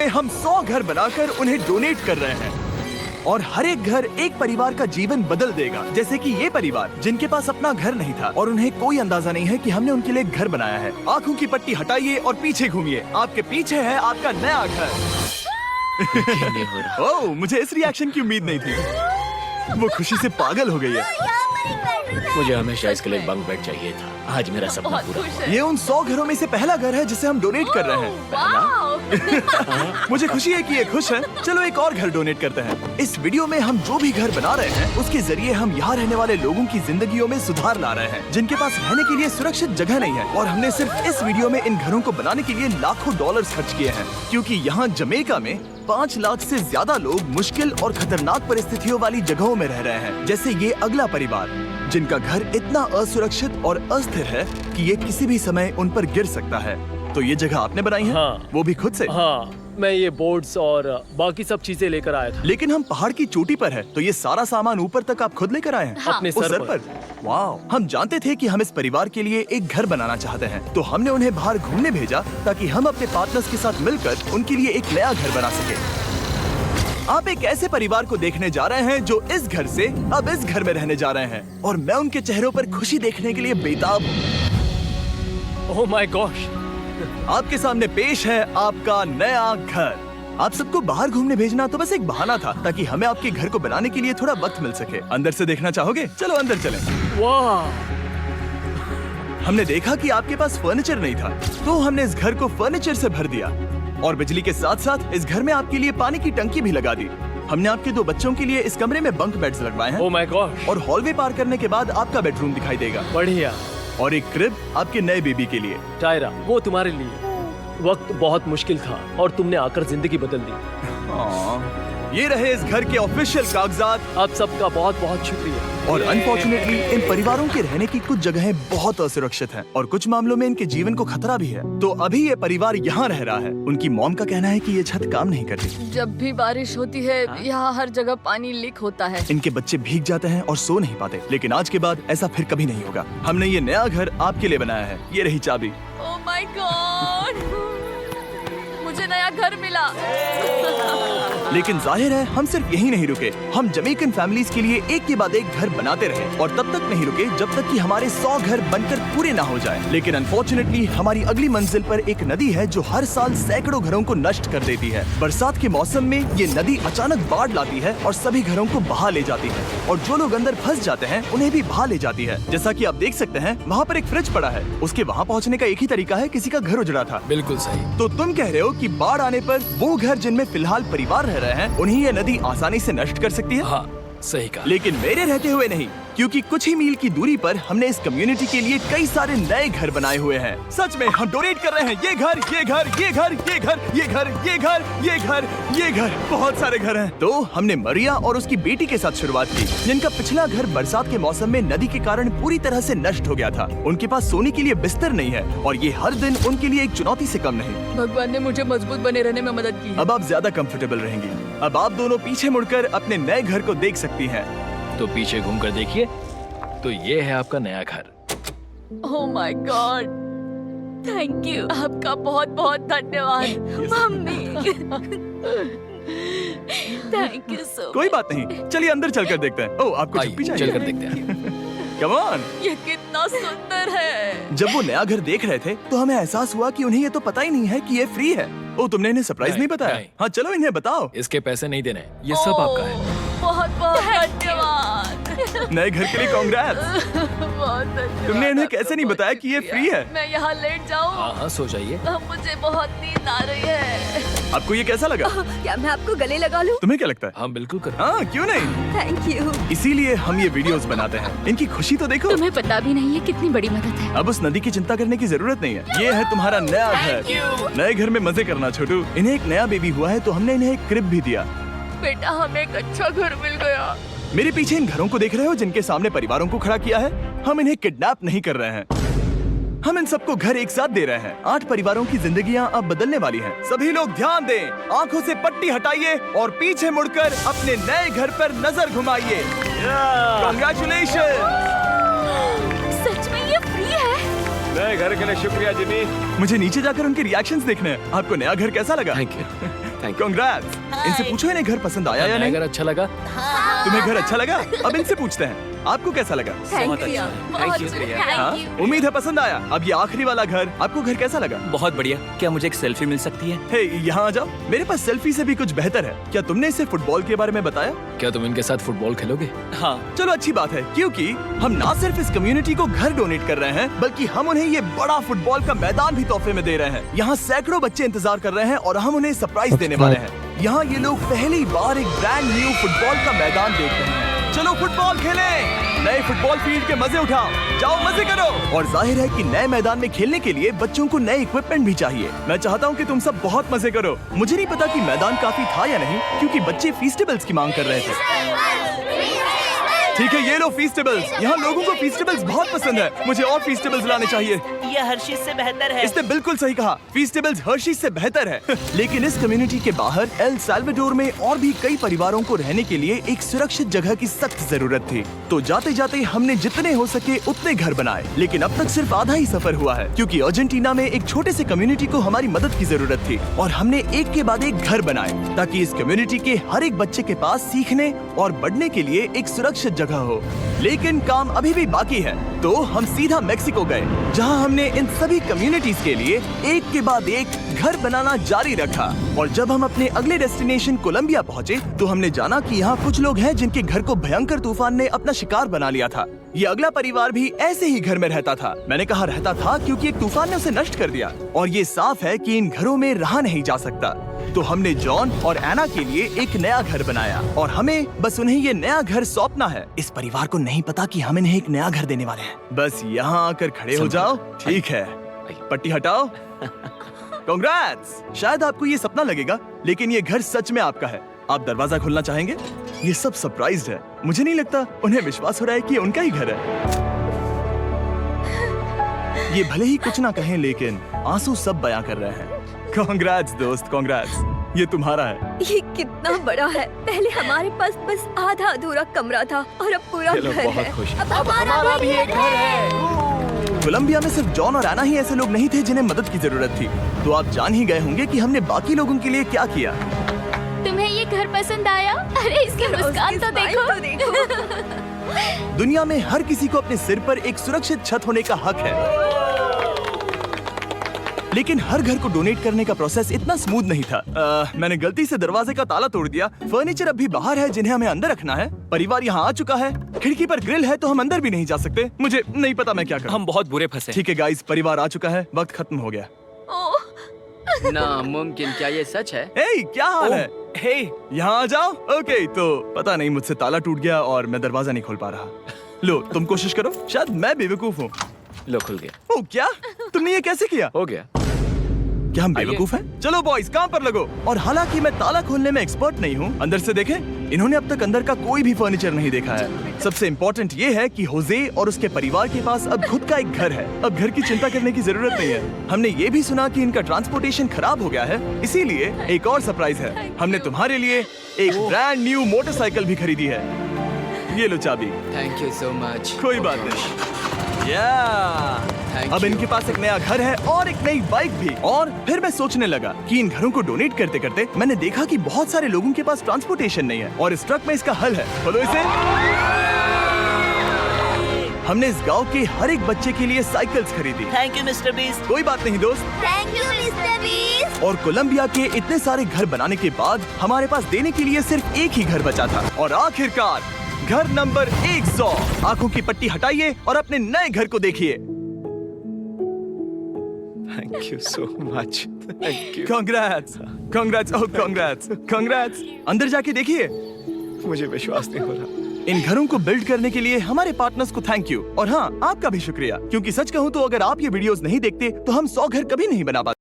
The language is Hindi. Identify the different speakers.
Speaker 1: हम 100 घर बनाकर उन्हें डोनेट कर रहे हैं और हर एक घर एक परिवार का जीवन बदल देगा। जैसे कि ये परिवार जिनके पास अपना घर नहीं था और उन्हें कोई अंदाजा नहीं है कि हमने उनके लिए घर बनाया है। आंखों की पट्टी हटाइए और पीछे घूमिए। आपके पीछे है आपका नया घर। ओह, मुझे इस रिएक्शन की उम्मीद नहीं थी। वो खुशी से पागल हो गई है।
Speaker 2: मुझे हमेशा इसके लिए बंक बेड चाहिए था। आज मेरा सपना पूरा हुआ।
Speaker 1: ये उन 100 घरों में से पहला घर है जिसे हम डोनेट कर रहे हैं। मुझे खुशी है कि ये खुश है। चलो एक और घर डोनेट करते हैं। इस वीडियो में हम जो भी घर बना रहे हैं उसके जरिए हम यहाँ रहने वाले लोगों की जिंदगियों में सुधार ला रहे हैं जिनके पास रहने के लिए सुरक्षित जगह नहीं है। और हमने सिर्फ इस वीडियो में इन घरों को बनाने के लिए लाखों डॉलर्स खर्च किए हैं, क्योंकि यहाँ जमैका में 5 लाख से ज्यादा लोग मुश्किल और खतरनाक परिस्थितियों वाली जगहों में रह रहे हैं। जैसे ये अगला परिवार जिनका घर इतना असुरक्षित और अस्थिर है कि ये किसी भी समय उन पर गिर सकता है। तो ये जगह आपने बनाई है?
Speaker 3: हाँ।
Speaker 1: वो भी खुद से?
Speaker 3: हाँ, मैं ये बोर्ड्स और बाकी सब चीजें लेकर आया था।
Speaker 1: लेकिन हम पहाड़ की चोटी पर है, तो ये सारा सामान ऊपर तक आप खुद लेकर आए हैं?
Speaker 3: हाँ। अपने
Speaker 1: वो
Speaker 3: सर पर।
Speaker 1: वाह, हम जानते थे कि हम इस परिवार के लिए एक घर बनाना चाहते हैं, तो हमने उन्हें बाहर घूमने भेजा ताकि हम अपने पार्टनर्स के साथ मिलकर उनके लिए एक नया घर बना सके। आप एक ऐसे परिवार को देखने जा रहे हैं जो इस घर से अब इस घर में रहने जा रहे हैं, और मैं उनके चेहरों पर खुशी देखने के लिए बेताब हूँ।
Speaker 3: Oh my gosh!
Speaker 1: आपके सामने पेश है आपका नया घर। आप सबको बाहर घूमने भेजना तो बस एक बहाना था ताकि हमें आपके घर को बनाने के लिए थोड़ा वक्त मिल सके। अंदर से देखना चाहोगे? चलो अंदर चलें।
Speaker 3: वाह!
Speaker 1: हमने देखा कि आपके पास फर्नीचर नहीं था, तो हमने इस घर को फर्नीचर से भर दिया और बिजली के साथ साथ इस घर में आपके लिए पानी की टंकी भी लगा दी। हमने आपके 2 बच्चों के लिए इस कमरे में बंक बेड्स लगवाए हैं।
Speaker 3: Oh my gosh!
Speaker 1: और हॉलवे पार करने के बाद आपका बेडरूम दिखाई देगा।
Speaker 3: बढ़िया।
Speaker 1: और एक क्रिब आपके नए बेबी के लिए।
Speaker 3: टायरा, वो तुम्हारे लिए। वक्त बहुत मुश्किल था और तुमने आकर जिंदगी बदल दी।
Speaker 1: ये रहे इस घर के ऑफिशियल कागजात।
Speaker 3: आप सबका बहुत बहुत शुक्रिया।
Speaker 1: और अनफॉर्चुनेटली इन परिवारों के रहने की कुछ जगहें बहुत असुरक्षित हैं और कुछ मामलों में इनके जीवन को खतरा भी है। तो अभी ये परिवार यहाँ रह रहा है। उनकी मॉम का कहना है कि ये छत काम नहीं करती।
Speaker 4: जब भी बारिश होती है यहाँ हर जगह पानी लीक होता है।
Speaker 1: इनके बच्चे भीग जाते हैं और सो नहीं पाते, लेकिन आज के बाद ऐसा फिर कभी नहीं होगा। हमने ये नया घर आपके लिए बनाया है। ये रही चाबी।
Speaker 4: Oh my God! मुझे नया घर मिला।
Speaker 1: लेकिन जाहिर है हम सिर्फ यही नहीं रुके। हम जमैकन फैमिलीज के लिए एक के बाद एक घर बनाते रहे और तब तक नहीं रुके जब तक कि हमारे 100 घर बनकर पूरे ना हो जाएं। लेकिन अनफॉर्चुनेटली हमारी अगली मंजिल पर एक नदी है जो हर साल सैकड़ों घरों को नष्ट कर देती है। बरसात के मौसम में ये नदी अचानक बाढ़ लाती है और सभी घरों को बहा ले जाती है, और जो लोग अंदर फंस जाते हैं उन्हें भी बहा ले जाती है। जैसा कि आप देख सकते हैं वहाँ पर एक फ्रिज पड़ा है। उसके वहाँ पहुँचने का एक ही तरीका है, किसी का घर उजड़ा था।
Speaker 2: बिल्कुल सही।
Speaker 1: तो तुम कह रहे हो कि बाढ़ आने पर वो घर जिनमें फिलहाल परिवार रह रहे हैं उन्हें ये नदी आसानी से नष्ट कर सकती है?
Speaker 2: हाँ, सही कहा।
Speaker 1: लेकिन मेरे रहते हुए नहीं, क्योंकि कुछ ही मील की दूरी पर हमने इस कम्युनिटी के लिए कई सारे नए घर बनाए हुए हैं। सच में हम डोनेट कर रहे हैं। ये घर, ये घर, ये घर, ये घर, ये घर, ये घर, ये घर, ये घर, बहुत सारे घर हैं। तो हमने मरिया और उसकी बेटी के साथ शुरुआत की, जिनका पिछला घर बरसात के मौसम में नदी के कारण पूरी तरह से नष्ट हो गया था। उनके पास सोने के लिए बिस्तर नहीं है और ये हर दिन उनके लिए एक चुनौती से कम नहीं।
Speaker 4: भगवान ने मुझे मजबूत बने रहने में मदद की है।
Speaker 1: अब आप ज्यादा कंफर्टेबल रहेंगी। अब आप दोनों पीछे मुड़कर अपने नए घर को देख सकती हैं।
Speaker 2: तो पीछे घूमकर देखिए, तो ये है आपका नया घर।
Speaker 4: Oh my God! Thank you. आपका बहुत बहुत धन्यवाद मम्मी। Thank you so.
Speaker 1: कोई बात नहीं, चलिए अंदर चलकर देखते हैं। ओह, आपको
Speaker 2: आइए,
Speaker 1: चुप्पी चाहिए?
Speaker 2: चलकर देखते हैं।
Speaker 1: Come on!
Speaker 4: ये कितना सुंदर है।
Speaker 1: जब वो नया घर देख रहे थे तो हमें एहसास हुआ कि उन्हें ये तो पता ही नहीं है कि ये फ्री है। ओ, तुमने इन्हें सरप्राइज नहीं बताया?
Speaker 2: नहीं।
Speaker 1: हाँ, चलो इन्हें बताओ।
Speaker 2: इसके पैसे नहीं देने, ये सब आपका है।
Speaker 4: बहुत बहुत धन्यवाद।
Speaker 1: नए घर के लिए कांग्रेट्स।
Speaker 4: बहुत धन्यवाद।
Speaker 1: तुमने इन्हें कैसे नहीं बताया कि ये फ्री है?
Speaker 4: मैं यहाँ लेट जाऊँ?
Speaker 2: हाँ हाँ, सो जाइए।
Speaker 4: मुझे बहुत नींद आ रही है।
Speaker 1: आपको ये कैसा लगा?
Speaker 5: क्या मैं आपको गले लगा लूं?
Speaker 1: तुम्हें क्या लगता है?
Speaker 2: हाँ बिल्कुल कर।
Speaker 1: हाँ, क्यों नहीं?
Speaker 5: Thank you.
Speaker 1: इसीलिए हम ये वीडियोस बनाते हैं। इनकी खुशी तो देखो।
Speaker 5: तुम्हें पता भी नहीं है कितनी बड़ी मदद है।
Speaker 1: अब उस नदी की चिंता करने की जरूरत नहीं है। ये है तुम्हारा नया घर। नए घर में मजे करना छोटू। इन्हें एक नया बेबी हुआ है तो हमने इन्हें एक क्रिब भी दिया।
Speaker 4: बेटा, हमें एक अच्छा घर मिल गया।
Speaker 1: मेरे पीछे इन घरों को देख रहे हो जिनके सामने परिवारों को खड़ा किया है? हम इन्हें किडनैप नहीं कर रहे हैं। हम इन सबको घर एक साथ दे रहे हैं। 8 परिवारों की जिंदगियां अब बदलने वाली हैं। सभी लोग ध्यान दें, आंखों से पट्टी हटाइए और पीछे मुड़कर अपने नए घर पर नजर घुमाइए। कांग्रेचुलेशन!
Speaker 5: सच में ये फ्री है?
Speaker 3: नए घर के लिए शुक्रिया जिमी।
Speaker 1: मुझे नीचे जाकर उनके रिएक्शंस देखने हैं। आपको नया घर कैसा लगा?
Speaker 2: Thank you. Thank you.
Speaker 1: Congrats. इनसे पूछो इन्हें घर पसंद आया या नहीं।
Speaker 3: अगर अच्छा लगा
Speaker 1: तुम्हें घर अच्छा लगा? अब इनसे पूछते हैं आपको कैसा लगा?
Speaker 5: Thank you.
Speaker 2: Thank you.
Speaker 1: हाँ? उम्मीद है पसंद आया। अब ये आखिरी वाला घर, आपको घर कैसा लगा?
Speaker 6: बहुत बढ़िया। क्या मुझे एक सेल्फी मिल सकती है?
Speaker 1: हे, यहाँ आ जाओ। मेरे पास सेल्फी से भी कुछ बेहतर है। क्या तुमने इसे फुटबॉल के बारे में बताया?
Speaker 3: क्या तुम इनके साथ फुटबॉल खेलोगे?
Speaker 6: हाँ।
Speaker 1: चलो अच्छी बात है, क्योंकि हम ना सिर्फ इस कम्युनिटी को घर डोनेट कर रहे हैं, बल्कि हम उन्हें ये बड़ा फुटबॉल का मैदान भी तोहफे में दे रहे हैं। यहाँ सैकड़ों बच्चे इंतजार कर रहे हैं और हम उन्हें सरप्राइज देने वाले हैं। यहाँ ये लोग पहली बार एक ब्रांड न्यू फुटबॉल का मैदान देख रहे हैं। चलो फुटबॉल खेलें, नए फुटबॉल फील्ड के मजे उठाओ, जाओ मजे करो। और जाहिर है कि नए मैदान में खेलने के लिए बच्चों को नए इक्विपमेंट भी चाहिए। मैं चाहता हूँ कि तुम सब बहुत मजे करो। मुझे नहीं पता कि मैदान काफी था या नहीं, क्योंकि बच्चे फीस्टेबल्स की मांग कर रहे थे। ठीक है, ये लो फीस्टेबल्स। यहाँ लोगों को फीस्टेबल्स बहुत पसंद है। मुझे और फीस्टेबल्स लाने चाहिए।
Speaker 7: ये हर्षीज से बेहतर है।
Speaker 1: इसने बिल्कुल सही कहा, फीस्टेबल्स हर्शीज से बेहतर है। लेकिन इस कम्युनिटी के बाहर एल साल्वाडोर में और भी कई परिवारों को रहने के लिए एक सुरक्षित जगह की सख्त जरूरत थी। तो जाते जाते हमने जितने हो सके उतने घर बनाए, लेकिन अब तक सिर्फ आधा ही सफर हुआ है, क्योंकि अर्जेंटीना में एक छोटे से कम्युनिटी को हमारी मदद की जरूरत थी और हमने एक के बाद एक घर बनाए ताकि इस कम्युनिटी के हर एक बच्चे के पास सीखने और बढ़ने के लिए एक सुरक्षित जगह हो। लेकिन काम अभी भी बाकी है, तो हम सीधा मेक्सिको गए, जहां हमने इन सभी कम्युनिटीज के लिए एक के बाद एक घर बनाना जारी रखा। और जब हम अपने अगले डेस्टिनेशन कोलंबिया पहुंचे, तो हमने जाना कि यहाँ कुछ लोग हैं जिनके घर को भयंकर तूफान ने अपना शिकार बना लिया था। ये अगला परिवार भी ऐसे ही घर में रहता था। मैंने कहा रहता था क्योंकि एक तूफान ने उसे नष्ट कर दिया, और ये साफ है कि इन घरों में रहा नहीं जा सकता। तो हमने जॉन और एना के लिए एक नया घर बनाया और हमें बस उन्हें ये नया घर सौंपना है। इस परिवार को नहीं पता कि हम इन्हें एक नया घर देने वाले हैं। बस यहाँ आकर खड़े हो जाओ। ठीक है, पट्टी हटाओ। कांग्रेट्स। शायद आपको ये सपना लगेगा, लेकिन ये घर सच में आपका है। आप दरवाजा खोलना चाहेंगे? ये सब सरप्राइज्ड है। मुझे नहीं लगता उन्हें विश्वास हो रहा है कि ये उनका ही घर है। ये भले ही कुछ ना कहें, लेकिन आंसू सब बयां कर रहे हैं। कांग्रेट्स दोस्त, कांग्रेट्स। ये तुम्हारा है।
Speaker 5: ये कितना बड़ा है। पहले हमारे पास बस आधा अधूरा कमरा था और अब पूरा
Speaker 3: चलो,
Speaker 5: घर
Speaker 3: बहुत
Speaker 5: है।
Speaker 3: खुश।
Speaker 5: अब हमारा भी एक घर है।
Speaker 1: कोलंबिया में सिर्फ जॉन और एना ही ऐसे लोग नहीं थे जिन्हें मदद की जरूरत थी। तो आप जान ही गए होंगे कि हमने बाकी लोगों के लिए क्या किया।
Speaker 5: तुम्हें ये घर पसंद आया? अरे इसकी मुस्कान तो देखो।
Speaker 1: दुनिया में हर किसी को अपने सिर पर एक सुरक्षित छत होने का हक है, लेकिन हर घर को डोनेट करने का प्रोसेस इतना स्मूथ नहीं था। मैंने गलती से दरवाजे का ताला तोड़ दिया। फर्नीचर अब भी बाहर है जिन्हें हमें अंदर रखना है। परिवार यहाँ आ चुका है। खिड़की पर ग्रिल है तो हम अंदर भी नहीं जा सकते। मुझे नहीं पता मैं क्या करूं।
Speaker 6: हम बहुत बुरे फंसे।
Speaker 1: ठीक है गाइस, परिवार आ चुका है। वक्त खत्म हो गया।
Speaker 2: नामुमकिन, क्या ये सच है?
Speaker 1: हे, क्या हाल है?
Speaker 6: हे,
Speaker 1: यहाँ आ जाओ। ओके, तो पता नहीं मुझसे ताला टूट गया और मैं दरवाजा नहीं खोल पा रहा। लो, तुम कोशिश करो। शायद मैं बेवकूफ हूँ।
Speaker 2: लो, खुल गया।
Speaker 1: ओ क्या? तुमने ये कैसे किया?
Speaker 2: हो गया।
Speaker 1: क्या हम बेवकूफ हैं? चलो बॉयज, काम पर लगो। और हालांकि मैं ताला खोलने में एक्सपर्ट नहीं हूँ, अंदर से देखें, इन्होंने अब तक अंदर का कोई भी फर्नीचर नहीं देखा है। सबसे इम्पोर्टेंट ये है कि होजे और उसके परिवार के पास अब खुद का एक घर है। अब घर की चिंता करने की जरूरत नहीं है। हमने ये भी सुना कि इनका ट्रांसपोर्टेशन खराब हो गया है, इसीलिए एक और सरप्राइज है। हमने तुम्हारे लिए एक ब्रांड न्यू मोटरसाइकिल भी खरीदी है। ये लो चाबी।
Speaker 2: Thank you so much.
Speaker 1: कोई बात नहीं। अब इनके पास एक नया घर है और एक नई बाइक भी। और फिर मैं सोचने लगा कि इन घरों को डोनेट करते करते मैंने देखा कि बहुत सारे लोगों के पास ट्रांसपोर्टेशन नहीं है, और इस ट्रक में इसका हल है। खोलो इसे। हमने इस गांव के हर एक बच्चे के लिए साइकिल्स खरीदी।
Speaker 7: Thank you mister beast.
Speaker 1: कोई बात नहीं दोस्त।
Speaker 5: Thank you mister beast.
Speaker 1: और कोलंबिया के इतने सारे घर बनाने के बाद हमारे पास देने के लिए सिर्फ एक ही घर बचा था। और आखिरकार घर नंबर 100। आंखों की पट्टी हटाइए और अपने नए घर को देखिए।
Speaker 2: Thank you so much. Thank you.
Speaker 1: Congrats, congrats, oh congrats, congrats. अंदर जाके देखिए।
Speaker 2: मुझे विश्वास नहीं हो रहा।
Speaker 1: इन घरों को बिल्ड करने के लिए हमारे पार्टनर्स को थैंक यू। और हाँ, आपका भी शुक्रिया, क्योंकि सच कहूँ तो अगर आप ये वीडियोस नहीं देखते तो हम 100 घर कभी नहीं बना पाते।